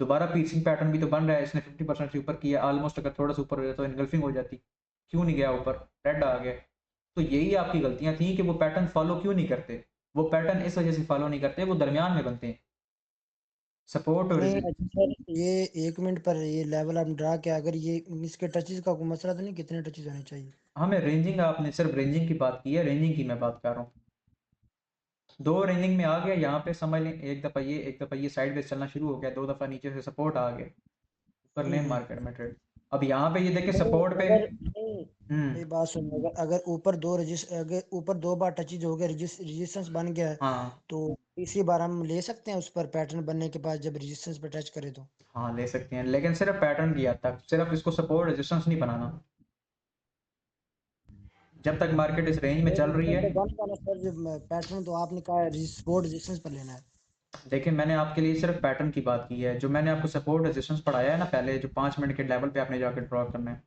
Speaker 1: दोबारा पीसिंग पैटर्न भी तो बन रहा है, इसने 50% से ऊपर किया ऑलमोस्ट, अगर थोड़ा सा ऊपर हो जाता तो इनगल्फिंग हो जाती, क्यों नहीं गया ऊपर, रेड आ गया। तो यही आपकी गलतियां थी कि वो पैटर्न फॉलो क्यों नहीं करते। वो पैटर्न इस वजह से फॉलो नहीं करते, वो दरमियान में बनते हैं, सपोर्ट और
Speaker 4: नहीं अच्छा सर, ये 1 मिनट पर ये लेवल आप ड्रा किया, अगर ये इसके टचेस का कोई मसला तो नहीं, कितने टचेस होने चाहिए?
Speaker 1: हमें रेंजिंग, आपने सिर्फ रेंजिंग की बात की है, रेंजिंग की मैं बात कर रहा हूँ। 2 रेंजिंग में आ गया, यहाँ पे समझ लें एक दफ़ा ये साइड चलना शुरू हो गया, 2 दफ़ा नीचे से सपोर्ट आ गया, ऊपर लें मार्केट में ट्रेड। अब यहाँ पे ये देखें
Speaker 4: नहीं
Speaker 1: सपोर्ट पे।
Speaker 4: अगर नहीं,
Speaker 1: हम्म।
Speaker 4: मेरी बात सुनिए, अगर अगर ऊपर 2 बार टचेज हो गया, रेजिस्टेंस बन गया है,
Speaker 1: हाँ
Speaker 4: तो तीसरी बार हम ले सकते हैं उस पर पैटर्न बनने के बाद जब रेजिस्टेंस पर टच करे तो?
Speaker 1: हाँ ले सकते हैं, लेकिन सिर्फ पैटर्न की हद तक, सिर्फ इसको सपोर्ट रेजिस्टेंस नहीं बनाना। जब तक मार्केट इस रेंज में चल रही
Speaker 4: पैटर्न
Speaker 1: है।
Speaker 4: तो बन जाना सर, जब पैटर्न तो आपने कहा सपोर्ट रेजिस्टेंस पर लेना है।
Speaker 1: देखिए मैंने आपके लिए सिर्फ पैटर्न की बात की है, जो मैंने आपको सपोर्ट रेजिस्टेंस पढ़ाया है ना पहले, जो 5 मिनट के लेवल पे आपने जाकर ड्रॉ करना है,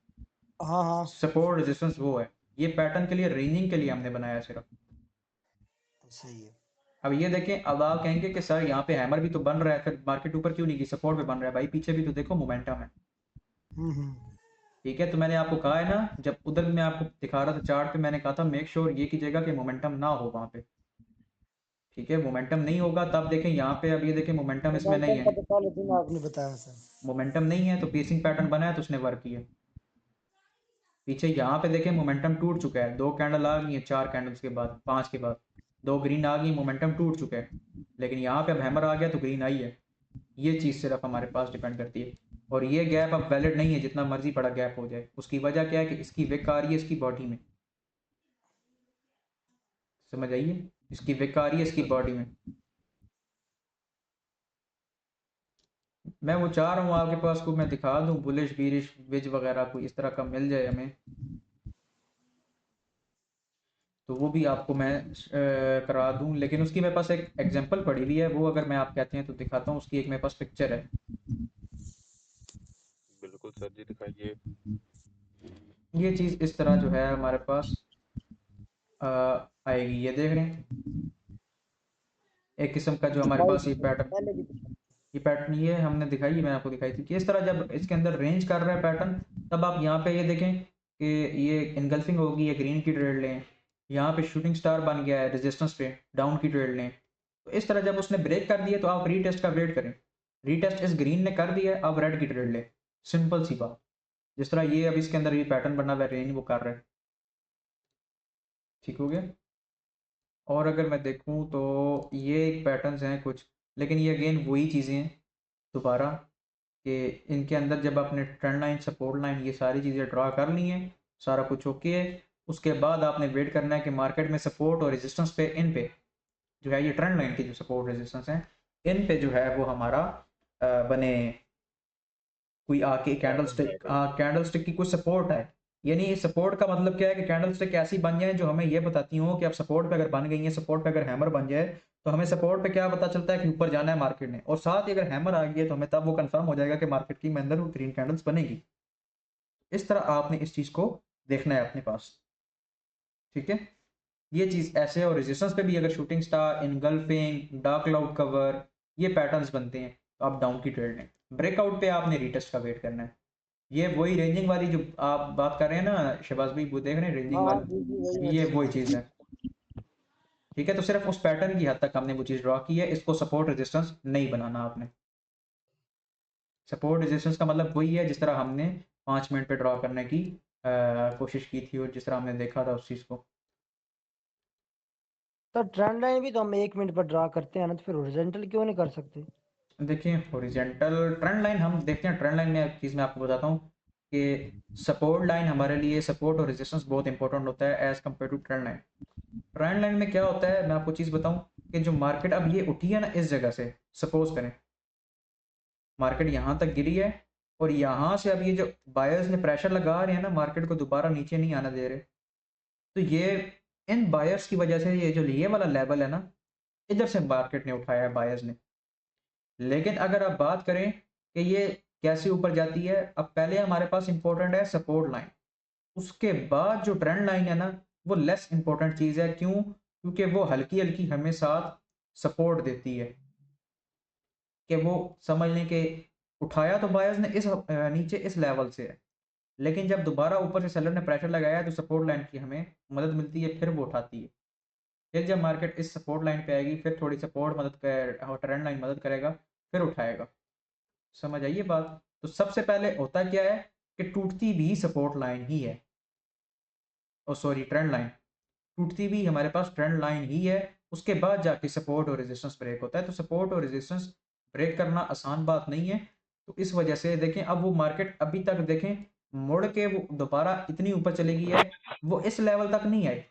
Speaker 4: हाँ हाँ।
Speaker 1: सपोर्ट रेजिस्टेंस वो है। ये पैटर्न के लिए, रेंजिंग के लिए हमने बनाया सिर्फ।
Speaker 4: सही है।
Speaker 1: अब ये देखें, अब आप कहेंगे कि सर यहाँ पे हैमर भी तो बन रहा है, फिर मार्केट ऊपर क्यों नहीं गई, सपोर्ट पे बन रहा है भाई, पीछे भी तो देखो मोमेंटम है।
Speaker 4: हम्म।
Speaker 1: ठीक है, तो मैंने आपको कहा है ना, जब उधर मैं आपको दिखा रहा था चार्ट पे, मैंने कहा था मेक श्योर ये कीजिएगा कि मोमेंटम ना हो वहाँ पे। ठीक है, मोमेंटम नहीं होगा तब देखें यहाँ पे, अब ये देखें मोमेंटम इसमें नहीं
Speaker 4: मोमेंटम का
Speaker 1: है।
Speaker 4: तो पहले दिन आपने बताया सर।
Speaker 1: मोमेंटम नहीं है तो पीसिंग पैटर्न बना है तो उसने वर्क किया। पीछे यहाँ पे देखें मोमेंटम टूट चुका है, 2 कैंडल आ गई हैं, 4 कैंडल्स के बाद, 5 के बाद 2 ग्रीन आ गई, मोमेंटम टूट चुका है। लेकिन यहाँ पे अब हैमर आ गया तो ग्रीन आई है। ये चीज़ सिर्फ हमारे पास डिपेंड करती है। और ये गैप अब वैलिड नहीं है, जितना मर्जी बड़ा गैप हो जाए। उसकी वजह क्या है कि इसकी विक आ रही है इसकी बॉडी में, समझ आइए, इसकी विक आ रही है इसकी बॉडी में। मैं वो चाह रहा हूँ आपके पास को मैं दिखा दूँ, बुलिश बीरिश विज वगैरह कोई इस तरह का मिल जाए हमें, तो वो भी आपको मैं करा दूँ। लेकिन उसकी मेरे पास एक एग्जांपल पड़ी हुई है, वो अगर मैं आप कहते हैं तो दिखाता हूँ। उसकी एक मेरे पास पिक्चर है।
Speaker 3: बिल्कुल सर जी, दिखाइए।
Speaker 1: ये चीज़ इस तरह जो है हमारे पास आएगी, ये देख रहे हैं, एक किस्म का जो हमारे पास ये पैटर्न,
Speaker 4: पहले भी दिखाई।
Speaker 1: ये पैटर्न ये हमने दिखाई, मैंने आपको दिखाई थी कि इस तरह जब इसके अंदर रेंज कर रहा है पैटर्न, तब आप यहाँ पे ये देखें कि ये इनगल्फिंग होगी, ये ग्रीन की ट्रेड लें, यहाँ पे शूटिंग स्टार बन गया है रेजिस्टेंस पे, डाउन की ट्रेड लें। तो इस तरह जब उसने ब्रेक कर दिया तो आप रीटेस्ट का वेट करें। रीटेस्ट इस ग्रीन ने कर दिया है, अब रेड की ट्रेड लें, सिंपल सी बात। जिस तरह ये अब इसके अंदर ये पैटर्न बना हुआ है, रेंज वो कर रहा है, ठीक हो गया। और अगर मैं देखूँ तो ये एक पैटर्न्स हैं कुछ, लेकिन ये अगेन वही चीज़ें हैं दोबारा, कि इनके अंदर जब आपने ट्रेंड लाइन, सपोर्ट लाइन, ये सारी चीज़ें ड्रा कर ली हैं, सारा कुछ ओके है, उसके बाद आपने वेट करना है कि मार्केट में सपोर्ट और रेजिस्टेंस पे, इन पे जो है ये ट्रेंड लाइन की जो सपोर्ट रेजिस्टेंस है, इन पे जो है वो हमारा बने, कोई आके कैंडल स्टिक की कोई सपोर्ट है। यानी सपोर्ट का मतलब क्या है कि कैंडल स्टिक ऐसी बन जाए जो हमें ये बताती हो कि अब सपोर्ट पे अगर बन गई है, सपोर्ट पे अगर हैमर बन जाए, तो हमें सपोर्ट पे क्या पता चलता है कि ऊपर जाना है मार्केट ने, और साथ ही अगर हैमर आ गई है तो हमें तब वो कंफर्म हो जाएगा कि मार्केट की अंदर वो ग्रीन कैंडल्स बनेगी। इस तरह आपने इस चीज़ को देखना है अपने पास, ठीक है। ये चीज़ ऐसे, और रेजिस्टेंस पे भी अगर shooting star, engulfing, dark cloud cover, ये पैटर्न्स बनते हैं तो आप डाउन की ट्रेड लें। ब्रेकआउट पे आपने रीटेस्ट का वेट करना है। ये वही रेंजिंग वाली जो आप बात कर रहे हैं ना शहबाज भाई, वो देख रहे हैं रेंजिंग
Speaker 4: हाँ जी जी, वही
Speaker 1: वाली,
Speaker 4: मैं
Speaker 1: ये
Speaker 4: देख
Speaker 1: वही
Speaker 4: रहा
Speaker 1: चीज़
Speaker 4: हूँ।
Speaker 1: है। ठीक है, तो सिर्फ उस पैटर्न की हद तक हमने वो चीज़ ड्रॉ की है, इसको सपोर्ट रेजिस्टेंस नहीं बनाना आपने। सपोर्ट रेजिस्टेंस का मतलब वही है जिस तरह हमने 5 मिनट पे ड्रॉ करने की कोशिश की थी, और जिस तरह हमने देखा था उस चीज़ को।
Speaker 4: तो ट्रेंड लाइन भी तो हम 1 मिनट पर ड्रा करते हैं ना, तो फिर हॉरिजॉन्टल क्यों नहीं कर सकते?
Speaker 1: देखिए हॉरिजेंटल ट्रेंड लाइन हम देखते हैं, ट्रेंड लाइन में एक चीज़ मैं आपको बताता हूँ कि सपोर्ट लाइन हमारे लिए, सपोर्ट और रेजिस्टेंस बहुत इंपॉर्टेंट होता है as compare to trend line. Trend line में क्या होता है, मैं आपको चीज़ बताऊँ कि जो मार्केट अब ये उठी है ना इस जगह से, सपोज करें मार्केट यहाँ तक गिरी है, और यहाँ से अब ये जो बायर्स ने प्रेशर लगा रहे हैं ना मार्केट को दोबारा नीचे नहीं आना दे रहे, तो ये इन बायर्स की वजह से ये जो ये वाला लेवल है ना, इधर से मार्केट ने उठाया है बायर्स ने, लेकिन अगर आप बात करें कि ये कैसे ऊपर जाती है, अब पहले हमारे पास इंपॉर्टेंट है सपोर्ट लाइन, उसके बाद जो ट्रेंड लाइन है ना वो लेस इंपॉर्टेंट चीज़ है। क्यों? क्योंकि वो हल्की हल्की हमें साथ सपोर्ट देती है कि वो समझ लें कि उठाया तो बायर्स ने इस नीचे इस लेवल से है, लेकिन जब दोबारा ऊपर से सेलर ने प्रेशर लगाया तो सपोर्ट लाइन की हमें मदद मिलती है, फिर वो उठाती है। फिर जब मार्केट इस सपोर्ट लाइन पे आएगी फिर थोड़ी सपोर्ट मदद कर और ट्रेंड लाइन मदद करेगा, फिर उठाएगा। समझ आइए बात। तो सबसे पहले होता क्या है कि टूटती भी सपोर्ट लाइन ही है, ओ सॉरी ट्रेंड लाइन, टूटती भी हमारे पास ट्रेंड लाइन ही है। उसके बाद जाके सपोर्ट और रेजिस्टेंस ब्रेक होता है। तो सपोर्ट और रेजिस्टेंस ब्रेक करना आसान बात नहीं है। तो इस वजह से देखें अब वो मार्केट अभी तक देखें मुड़ के वो दोबारा इतनी ऊपर चली गई है, वो इस लेवल तक नहीं आए,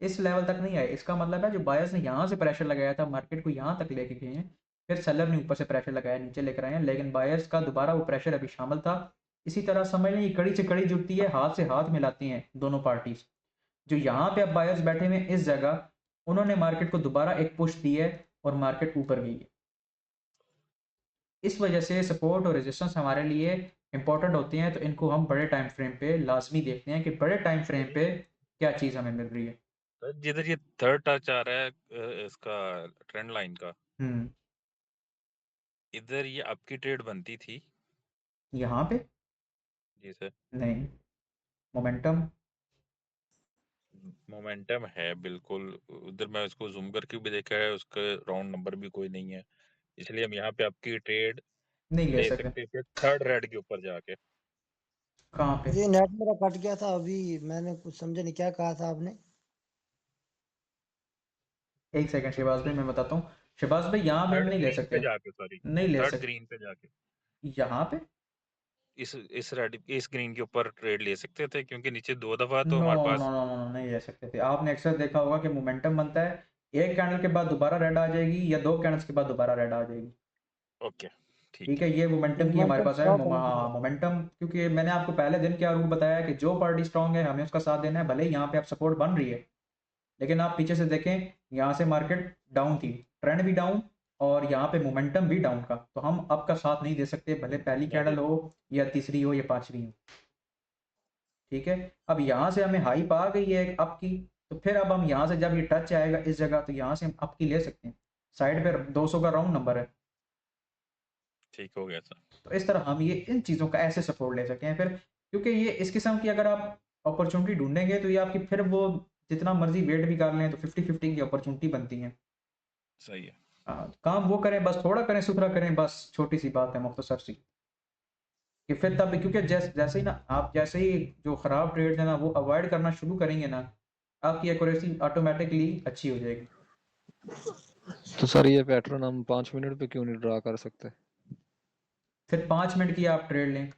Speaker 1: इस लेवल तक नहीं आए। इसका मतलब है जो बायर्स ने यहाँ से प्रेशर लगाया था मार्केट को यहाँ तक लेके गए हैं, फिर सेलर ने ऊपर से प्रेशर लगाया नीचे लेकर आए हैं, लेकिन बायर्स का दोबारा वो प्रेशर अभी शामिल था। इसी तरह समझ लें ये कड़ी से कड़ी जुड़ती है, हाथ से हाथ मिलाती हैं दोनों पार्टीज। जो यहाँ पे अब बायर्स बैठे हुए इस जगह, उन्होंने मार्केट को दोबारा एक पुश दी है और मार्केट ऊपर गई है। इस वजह से सपोर्ट और रेजिस्टेंस हमारे लिए इंपॉर्टेंट होते हैं। तो इनको हम बड़े टाइम फ्रेम पे लाजमी देखते हैं कि बड़े टाइम फ्रेम पे क्या चीज़ हमें मिल रही है।
Speaker 3: तो जिधर ये थर्ड टच आ रहा है इसका ट्रेंड लाइन का,
Speaker 1: हम्म,
Speaker 3: इधर ये आपकी ट्रेड बनती थी।
Speaker 1: यहाँ पे
Speaker 3: जी सर।
Speaker 1: नहीं, मोमेंटम
Speaker 3: मोमेंटम है बिल्कुल। उधर मैं उसको जूम करके भी देखा है, उसका राउंड नंबर भी कोई नहीं है, इसलिए हम यहाँ पे आपकी ट्रेड
Speaker 1: नहीं ले
Speaker 3: ले
Speaker 1: सकते।
Speaker 3: सकते थे थर्ड रेड के ऊपर जाके।
Speaker 1: कहाँ पे?
Speaker 4: ये नेट मेरा कट गया था अभी, मैंने कुछ समझा नहीं, क्या कहा था आपने?
Speaker 1: एक सेकंड शहबाज भाई मैं बताता हूँ। शहबाज भाई यहाँ पे हम
Speaker 3: थर्ड
Speaker 1: नहीं ले
Speaker 3: ग्रीन पे
Speaker 1: सकते,
Speaker 3: जाके, सॉरी,
Speaker 1: नहीं ले
Speaker 3: थर्ड
Speaker 1: सकते
Speaker 3: ग्रीन पे जाके
Speaker 1: यहाँ पे।
Speaker 3: इस रेड इस ग्रीन के ऊपर ट्रेड ले सकते थे, क्योंकि नीचे 2 दफा तो
Speaker 1: नो
Speaker 3: हमारे
Speaker 1: नो
Speaker 3: पास।
Speaker 1: नो नो नो, नहीं ले सकते थे। आपने अक्सर देखा होगा कि मोमेंटम बनता है, एक कैंडल के बाद दोबारा रेड आ जाएगी या दो कैंडल्स के बाद दोबारा रेड आ जाएगी।
Speaker 3: ओके, ठीक
Speaker 1: ठीक
Speaker 3: है।
Speaker 1: है, ये मोमेंटम की हमारे
Speaker 4: मोमेंटम
Speaker 1: पास है।
Speaker 4: स्टॉप होने के
Speaker 1: हाँ
Speaker 4: बाद।
Speaker 1: मोमेंटम, क्योंकि मैंने आपको पहले दिन क्या रूल बताया कि जो पार्टी स्ट्रांग है हमें उसका साथ देना है, भले ही यहाँ पे आप सपोर्ट बन रही है, लेकिन आप पीछे से देखें यहाँ से मार्केट डाउन थी, ट्रेंड भी डाउन और यहाँ पे मोमेंटम भी डाउन का, तो हम अप का साथ नहीं दे सकते, भले पहली
Speaker 3: नहीं दे
Speaker 1: कैंडल हो या तीसरी हो या पांचवी हो। ठीक है, अब यहाँ से हमें हाइप आ गई है अप की, तो फिर अब हम यहाँ से जब ये टच आएगा इस जगह तो यहाँ से हम अप की ले सकते हैं। साइड पे 200 का राउंड नंबर है।
Speaker 3: ठीक हो गया सर।
Speaker 1: तो इस तरह हम ये इन चीज़ों का ऐसे सपोर्ट ले सकते हैं फिर, क्योंकि ये इस किस्म की अगर आप अपॉर्चुनिटी ढूंढेंगे तो ये आपकी फिर वो जितना मर्जी वेट भी कर लें तो 50-50 की अपॉर्चुनिटी बनती है।
Speaker 3: सही है।
Speaker 1: काम वो करें, बस थोड़ा करें सुथरा करें, बस छोटी सी बात है मुख्तसर सी, कि फिर तब क्योंकि जैसे ही ना आप जैसे ही जो ख़राब ट्रेड्स है ना वो अवॉइड करना शुरू करेंगे ना, आपकी एक्यूरेसी ऑटोमेटिकली अच्छी हो जाएगी।
Speaker 5: तो सर ये पैटर्न हम 5 मिनट पे क्यों नहीं ड्रा कर सकते?
Speaker 1: फिर 5 मिनट की आप ट्रेड लें।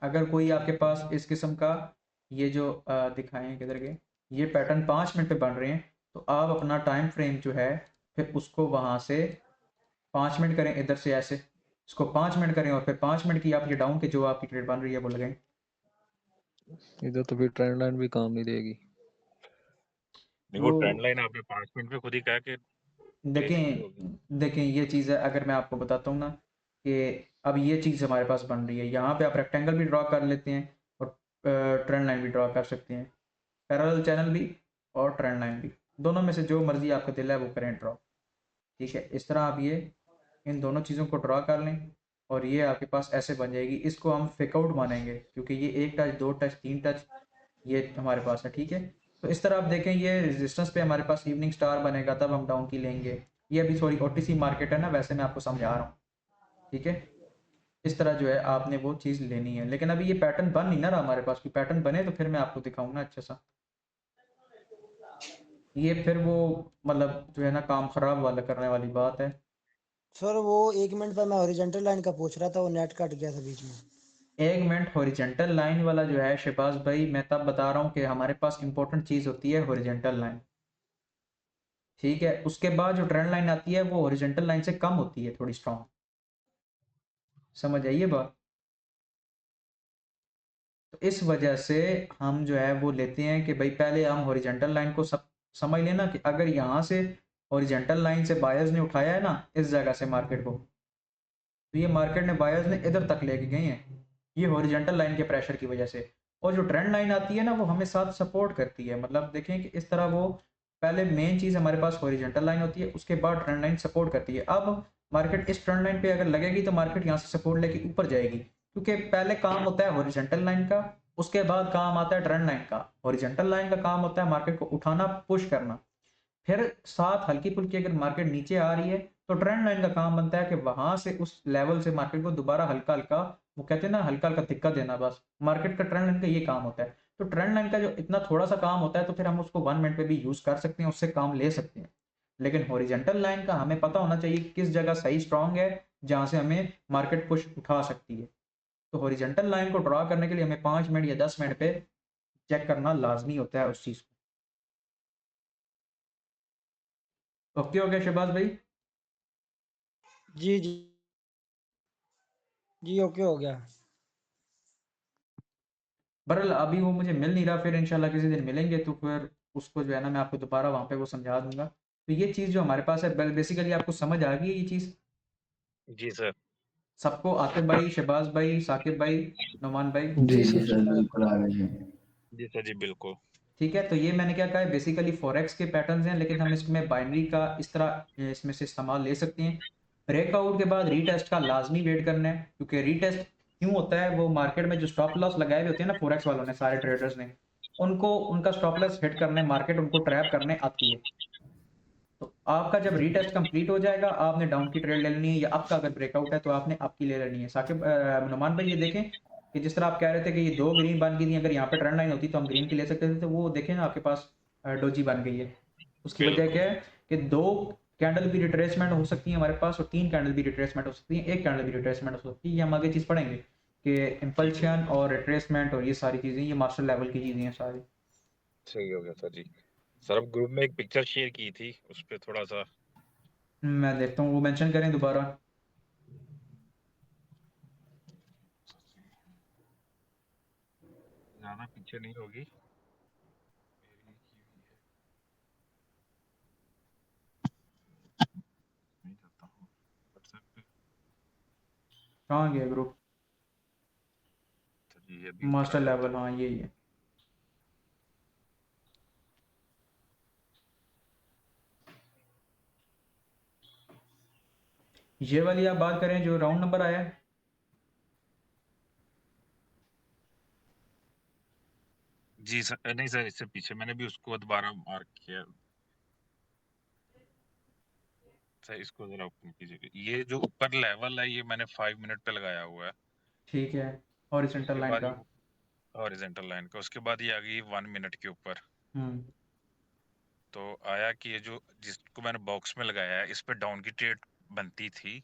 Speaker 1: अगर कोई आपके पास इस किस्म का ये जो दिखाएं किधर के ये पैटर्न 5 मिनट पे बन रहे हैं, तो आप अपना टाइम फ्रेम जो है फिर उसको वहाँ से 5 मिनट करें, इधर से ऐसे इसको 5 मिनट करें और फिर 5 मिनट की आप ये डाउन के जो आपकी ट्रेड बन रही है वो लगाएं।
Speaker 5: इधर तो फिर ट्रेंड लाइन भी काम नहीं देगी।
Speaker 3: देखो
Speaker 1: वो
Speaker 3: ट्रेंड लाइन आपने 5 मिनट में खुद ही कहा कि बेइज्जती होगी।
Speaker 1: देखें ये चीज़ है, अगर मैं आपको बताता हूँ ना कि अब ये चीज़ हमारे पास बन रही है, यहाँ पे आप रेक्टेंगल भी ड्रॉ कर लेते हैं और ट्रेंड लाइन भी ड्रॉ कर सकते हैं, पैरेलल चैनल भी और ट्रेंड लाइन भी, दोनों में से जो मर्जी आपका दिल है वो करें ड्रॉ। ठीक है, इस तरह आप ये इन दोनों चीज़ों को ड्रॉ कर लें और ये आपके पास ऐसे बन जाएगी। इसको हम फेक आउट मानेंगे क्योंकि ये एक टच, दो टच, तीन टच ये हमारे पास है। ठीक है, तो इस तरह आप देखें ये रेजिस्टेंस पे हमारे पास इवनिंग स्टार बनेगा, तब हम डाउन की लेंगे। ये अभी सॉरी ओटीसी मार्केट है ना, वैसे मैं आपको समझा रहा हूँ। ठीक है, इस तरह जो है आपने वो चीज़ लेनी है, लेकिन अभी ये पैटर्न बन नहीं ना रहा हमारे पास, कि पैटर्न बने तो फिर मैं आपको दिखाऊँ ना अच्छा सा। ये फिर वो मतलब जो है ना काम खराब वाला करने वाली बात है।
Speaker 4: सर वो 1 मिनट पर मैं हॉरिजॉन्टल लाइन का पूछ रहा था, वो नेट कट गया था बीच में।
Speaker 1: 1 मिनट हॉरिजेंटल लाइन वाला जो है शहबाज भाई, मैं तब बता रहा हूँ कि हमारे पास इंपॉर्टेंट चीज़ होती है हॉरिजेंटल लाइन। ठीक है, उसके बाद जो ट्रेंड लाइन आती है वो हॉरिजेंटल लाइन से कम होती है, थोड़ी स्ट्रॉन्ग। समझ आइए बात। तो इस वजह से हम जो है वो लेते हैं कि भाई पहले हम हॉरिजेंटल लाइन को सब समझ लेना कि अगर यहाँ से हॉरिजॉन्टल लाइन से बायर्स ने उठाया है ना इस जगह से मार्केट को, तो ये मार्केट ने बायर्स ने इधर तक लेके गए हैं, ये हॉरिजॉन्टल लाइन के प्रेशर की वजह से। और जो ट्रेंड लाइन आती है ना वो हमें साथ सपोर्ट करती है, मतलब देखें कि इस तरह वो पहले मेन चीज़ हमारे पास हॉरिजॉन्टल लाइन होती है, उसके बाद ट्रेंड लाइन सपोर्ट करती है। अब मार्केट इस ट्रेंड लाइन पे अगर लगेगी तो मार्केट यहाँ से सपोर्ट लेके ऊपर जाएगी, क्योंकि पहले काम होता है हॉरिजॉन्टल लाइन का, उसके बाद काम आता है ट्रेंड लाइन का। हॉरिजॉन्टल लाइन का काम होता है मार्केट को उठाना, पुश करना, फिर साथ हल्की फुल्की अगर मार्केट नीचे आ रही है तो ट्रेंड लाइन का काम बनता है कि वहां से उस लेवल से मार्केट को दोबारा हल्का हल्का, वो कहते हैं ना हल्का हल्का धक्का देना, बस मार्केट का ट्रेंड लाइन का ये काम होता है। तो ट्रेंड लाइन का जो इतना थोड़ा सा काम होता है तो फिर हम उसको 1 मिनट पे भी यूज कर सकते हैं, उससे काम ले सकते हैं। लेकिन हॉरिजॉन्टल लाइन का हमें पता होना चाहिए किस जगह सही स्ट्रांग है जहां से हमें मार्केट पुश उठा सकती है। तो हॉरिजॉन्टल लाइन को ड्रा करने के लिए हमें 5 मिनट या 10 मिनट पे चेक करना लाजमी होता है उस चीज को। ओके हो गया शहबाज भाई?
Speaker 4: जी जी जी, ओके हो गया।
Speaker 1: बहरहाल अभी वो मुझे मिल नहीं रहा, फिर इंशाल्लाह किसी दिन मिलेंगे तो फिर उसको जो है ना मैं आपको दोबारा वहाँ पे वो समझा दूंगा। तो ये चीज़ जो हमारे पास है बेसिकली आपको समझ आ गई है ये चीज़
Speaker 3: जी सर।
Speaker 1: सबको? आतिफ भाई, शहबाज भाई, साकिब भाई, नुमान भाई?
Speaker 5: जी
Speaker 2: जी
Speaker 5: सर।
Speaker 2: सर बिल्कुल आ गए जी।
Speaker 3: जी सर जी बिल्कुल।
Speaker 1: ठीक है, तो ये मैंने क्या कहा है बेसिकली फॉरेक्स के पैटर्न्स हैं, लेकिन हम इसमें बाइनरी का इस तरह इसमें से इस्तेमाल ले सकते हैं। ब्रेकआउट के बाद रीटेस्ट का लाजमी वेट करना है, क्योंकि रीटेस्ट क्यों होता है, वो मार्केट में जो स्टॉप लॉस लगाए हुए होते हैं ना फॉरेक्स वालों ने, सारे ट्रेडर्स ने, उनको उनका स्टॉप लॉस हिट करने, मार्केट उनको ट्रैप करने आती है। तो आपका जब रीटेस्ट कंप्लीट हो जाएगा आपने डाउन की ट्रेड ले लेनी है, या अप का अगर ब्रेकआउट है तो आपने अप की ले लेनी है। साकिब नुमान भाई ये देखें कि जिस तरह आप कह रहे थे कि ये 2 ग्रीन बन गई थी, अगर यहाँ पे ट्रेंड लाइन होती तो हम ग्रीन की ले सकते थे, तो वो देखें ना आपके पास डोजी बन गई है। उसकी वजह क्या
Speaker 3: बिल्कुल
Speaker 1: है कि 2 कैंडल भी रिट्रेसमेंट हो सकती है हमारे पास, और 3 कैंडल भी रिट्रेसमेंट हो सकती है, 1 कैंडल भी रिट्रेसमेंट हो सकती है। ये हम आगे चीज़ पढ़ेंगे कि इम्पल्शन और रिट्रेसमेंट और ये सारी चीज़ें, ये मास्टर लेवल की चीज़ें हैं सारी।
Speaker 3: सही हो गया सर जी। सर अब ग्रुप में एक पिक्चर शेयर की थी उस पे थोड़ा सा
Speaker 1: मैं देखता हूँ वो मेंशन करें दोबारा।
Speaker 3: ज्यादा पिक्चर नहीं होगी मेरी की हुई है, नहीं करता हूँ व्हाट्सएप पे।
Speaker 1: कहाँ गया ग्रुप?
Speaker 3: तो जी अभी ऊपर
Speaker 1: मास्टर
Speaker 3: आया
Speaker 1: लेवल,
Speaker 3: था।
Speaker 1: हाँ यही है। ये वाली आप बात करें जो राउंड नंबर आया है?
Speaker 3: जी सर नहीं सर इससे पीछे मैंने भी उसको दोबारा मार्क किया। सर इसको जरा ओपन कीजिए, ये जो ऊपर लेवल है ये मैंने 5 मिनट पे लगाया हुआ है।
Speaker 1: ठीक है, हॉरिजॉन्टल
Speaker 3: उसके
Speaker 1: लाइन
Speaker 3: बाद
Speaker 1: का।
Speaker 3: ये हॉरिजॉन्टल लाइन का, उसके बाद ये आ गई 1 मिनट के ऊपर।
Speaker 1: हम्म।
Speaker 3: तो आया कि ये जो जिसको मैंने बॉक्स में लगाया है इस पे डाउन की ट्रेड बनती थी।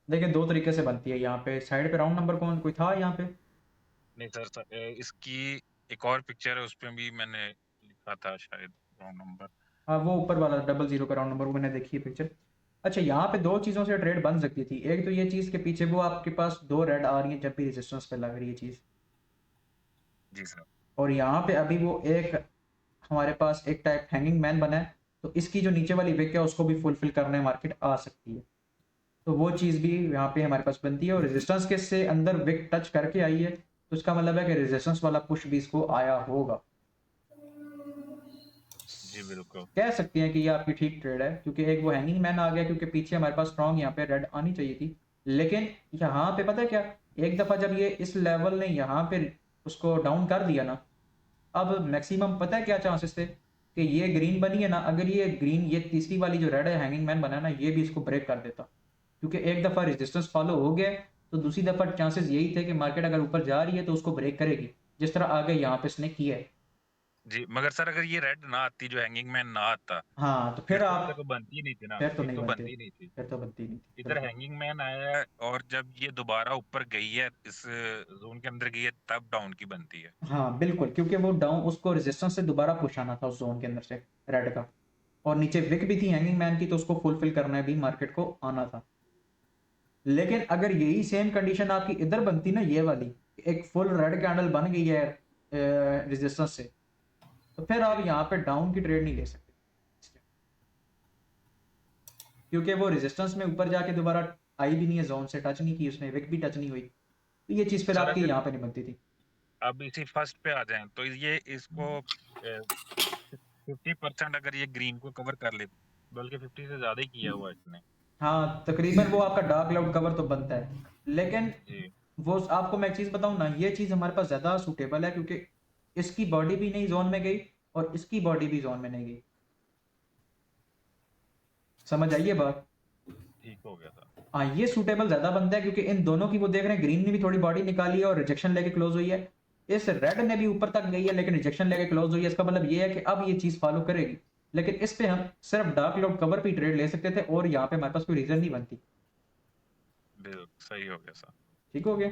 Speaker 1: देखिए 2 तरीके से बनती है, यहाँ पे साइड पे राउंड नंबर कौन कोई था यहाँ पे?
Speaker 3: नहीं सर इसकी एक और पिक्चर है उसपे भी मैंने लिखा था शायद राउंड नंबर।
Speaker 1: हाँ वो ऊपर वाला 00 का राउंड नंबर, वो मैंने देखी है पिक्चर। अच्छा, यहाँ पे 2 चीज़ों से ट्रेड बन सकती थी। एक तो ये चीज़ के पीछे वो आपके पास 2 रेड आ रही है जब भी रेजिस्टेंस पे लग रही है चीज़,
Speaker 3: जी सर।
Speaker 1: और यहाँ पे अभी वो एक हमारे पास एक टाइप हैंगिंग मैन बना है, तो इसकी जो नीचे वाली विक है उसको भी फुलफिल करने मार्केट आ सकती है। तो वो चीज़ भी यहाँ पे हमारे पास बनती है, और रेजिस्टेंस के से अंदर विक टच करके आई है, तो इसका मतलब है कि रेजिस्टेंस वाला पुश भी इसको आया होगा।
Speaker 3: जी बिल्कुल।
Speaker 1: कह सकते हैं कि ये आपकी ठीक ट्रेड है, क्योंकि एक वो हैंगिंग मैन आ गया, क्योंकि पीछे हमारे पास स्ट्रॉन्ग यहाँ पे रेड आनी चाहिए थी। लेकिन यहाँ पे पता है क्या, एक दफ़ा जब ये इस लेवल ने यहाँ पे उसको डाउन कर दिया ना, अब मैक्सिमम पता है क्या चांसेस थे कि ये ग्रीन बनी है ना, अगर ये ग्रीन, ये तीसरी वाली जो रेड है हैंगिंग मैन बना है ना, ये भी इसको ब्रेक कर देता, क्योंकि एक दफ़ा रेजिस्टेंस फॉलो हो गया, तो दूसरी दफ़ा चांसेस यही थे कि मार्केट अगर ऊपर जा रही है तो उसको ब्रेक करेगी, जिस तरह आगे यहाँ पे इसने किया है।
Speaker 3: जी मगर सर अगर ये रेड ना आती, जो हैंगिंग मैन ना आता,
Speaker 1: हाँ तो
Speaker 3: फिर
Speaker 1: फिर
Speaker 3: तो इधर तो
Speaker 1: आप,
Speaker 3: बनती नहीं थी ना,
Speaker 1: फिर तो
Speaker 3: फिर
Speaker 1: नहीं
Speaker 3: तो
Speaker 1: बनती,
Speaker 3: बनती नहीं थी।
Speaker 1: फिर तो बनती नहीं थी
Speaker 3: इधर
Speaker 1: बिल्कुल।
Speaker 3: हैंगिंग मैन आया है और जब ये दोबारा ऊपर गई है इस जोन के अंदर गई है तब डाउन की बनती है।
Speaker 1: हाँ बिल्कुल, क्योंकि वो डाउन उसको रेजिस्टेंस से दोबारा पुश आना था उस जोन के अंदर से रेड का, और नीचे विक भी थी हैंगिंग मैन की, तो उसको फुलफिल करना भी मार्केट को आना था। लेकिन अगर यही सेम कंडीशन आपकी इधर बनती ना, ये वाली एक फुल रेड कैंडल बन गई है रेजिस्टेंस से, तो फिर आप यहाँ पे डाउन की ट्रेड नहीं ले सकते। क्योंकि वो रेजिस्टेंस में ऊपर जाके दोबारा आई भी नहीं है, जोन से टच नहीं की उसने, विक भी टच नहीं हुई, तो ये चीज़ फिर
Speaker 3: सर
Speaker 1: आपकी
Speaker 3: अगर
Speaker 1: यहाँ पे नहीं बनती थी।
Speaker 3: अब इसी फर्स्ट पे आ जाएं तो ये इसको 50% अगर ये ग्रीन को कवर कर ले, बल्कि 50 से ज्यादा ही किया हुआ है इसने।
Speaker 1: हाँ तकरीबन वो आपका डार्क क्लाउड कवर तो बनता है, लेकिन
Speaker 3: जी
Speaker 1: वो आपको मैं एक चीज़ बताऊँ ना, ये चीज़ हमारे पास ज़्यादा सूटेबल है क्योंकि इसकी बॉडी भी नहीं जोन में गई और इसकी बॉडी भी जोन में नहीं गई। समझ आइए बात।
Speaker 3: ठीक हो गया था।
Speaker 1: हाँ ये सूटेबल ज़्यादा बनता है क्योंकि इन दोनों की वो देख रहे हैं, ग्रीन ने भी थोड़ी बॉडी निकाली है और रिजेक्शन लेके क्लोज हुई है, इस रेड ने भी ऊपर तक गई है लेकिन रिजेक्शन लेके क्लोज हुई है। इसका मतलब ये है कि अब ये चीज़ फॉलो करेगी, लेकिन इस पे हम सिर्फ डार्क क्लाउड कवर पे ट्रेड ले सकते थे और यहाँ पे हमारे पास कोई रीजन नहीं बनती।
Speaker 3: सही हो गया सर।
Speaker 1: ठीक हो गया।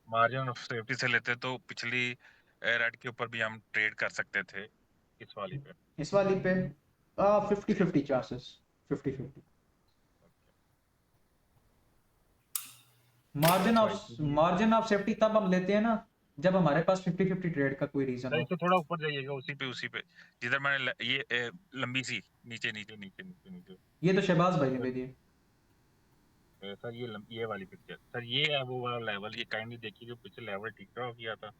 Speaker 3: मार्जिन ऑफ सेफ्टी से लेते तो पिछली रेड के ऊपर भी हम ट्रेड कर सकते थे इस वाली पे।
Speaker 1: इस वाली पे 50-50 चांसेस, 50-50 मार्जिन ऑफ सेफ्टी तब हम लेते हैं ना जब हमारे पास 50-50 ट्रेड का कोई रीजन
Speaker 3: सर
Speaker 1: हो।
Speaker 3: इसको थोड़ा ऊपर जाइएगा, उसी पे जिधर मैंने ये लंबी सी नीचे नीचे नीचे नीचे नीचे।
Speaker 1: ये तो शहबाज भाई ने भेजी है।
Speaker 3: सर ये वाली पिक्चर सर, ये है वो वाला लेवल, ये काइंडली देखिए जो पिछले लेवल ठीक ठाक किया था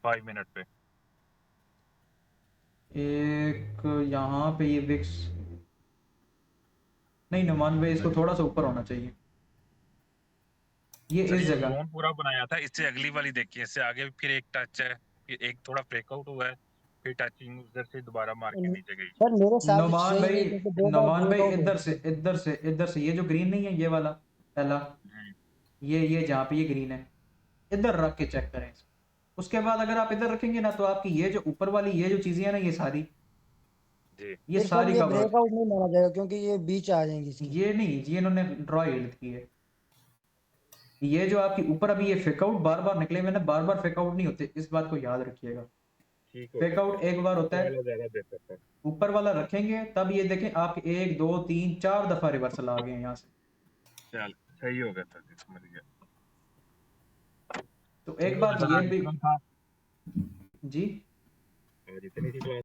Speaker 3: 5 मिनट पे।
Speaker 1: एक यहाँ पे ये विक्स नहीं, नुमान भाई इसको थोड़ा सा ऊपर होना चाहिए, ये
Speaker 3: सर
Speaker 1: इस
Speaker 3: ये
Speaker 1: जगह।
Speaker 3: जोन पूरा बनाया था, इससे अगली वाली देखिए, इससे आगे फिर एक टच है, फिर एक थोड़ा ब्रेकआउट हुआ है, फिर टचिंग उधर से दोबारा मार के नीचे गई।
Speaker 4: सर मेरे हिसाब से
Speaker 1: नुमान
Speaker 4: सही
Speaker 1: भाई,
Speaker 4: नहीं, क्योंकि दो बार
Speaker 1: नुमान भाई
Speaker 4: ब्रेकआउट हो
Speaker 1: इधर से
Speaker 4: चुका है।
Speaker 1: इधर से इधर से ये जो ग्रीन नहीं है ये वाला पहला,
Speaker 3: जी
Speaker 1: ये जहाँ पे ये ग्रीन है, इधर रख के चेक करें इसको। उसके बाद अगर आप इधर रखेंगे ना तो आपकी ये जो ऊपर वाली ये जो चीजें हैं ना ये सारी,
Speaker 3: जी
Speaker 1: ये
Speaker 4: फिर सर
Speaker 1: सारी
Speaker 4: ये
Speaker 1: कवर हो
Speaker 4: ब्रेकआउट नहीं माना जाएगा क्योंकि ये बीच आ जाएंगी इसकी।
Speaker 1: ये नहीं, ये इन्होंने ड्रॉ हिल्ड की है। ये जो आपकी ऊपर अभी ये फेकआउट बार बार निकले हुए ना, बार बार फेकआउट नहीं होते, इस बात को याद रखिएगा।
Speaker 3: ठीक हो गया।
Speaker 1: फेकआउट एक बार होता है,
Speaker 3: वाला ज्यादा बेहतर था।
Speaker 1: ऊपर वाला रखेंगे तब ये देखें आपके 1 2 3 4 दफा रिवर्सल आ गए हैं यहाँ से।
Speaker 3: चल सही हो गया था जी, समझ गया।
Speaker 1: तो एक बात ये भी
Speaker 3: था
Speaker 1: जी,
Speaker 3: और इतनी सी क्लास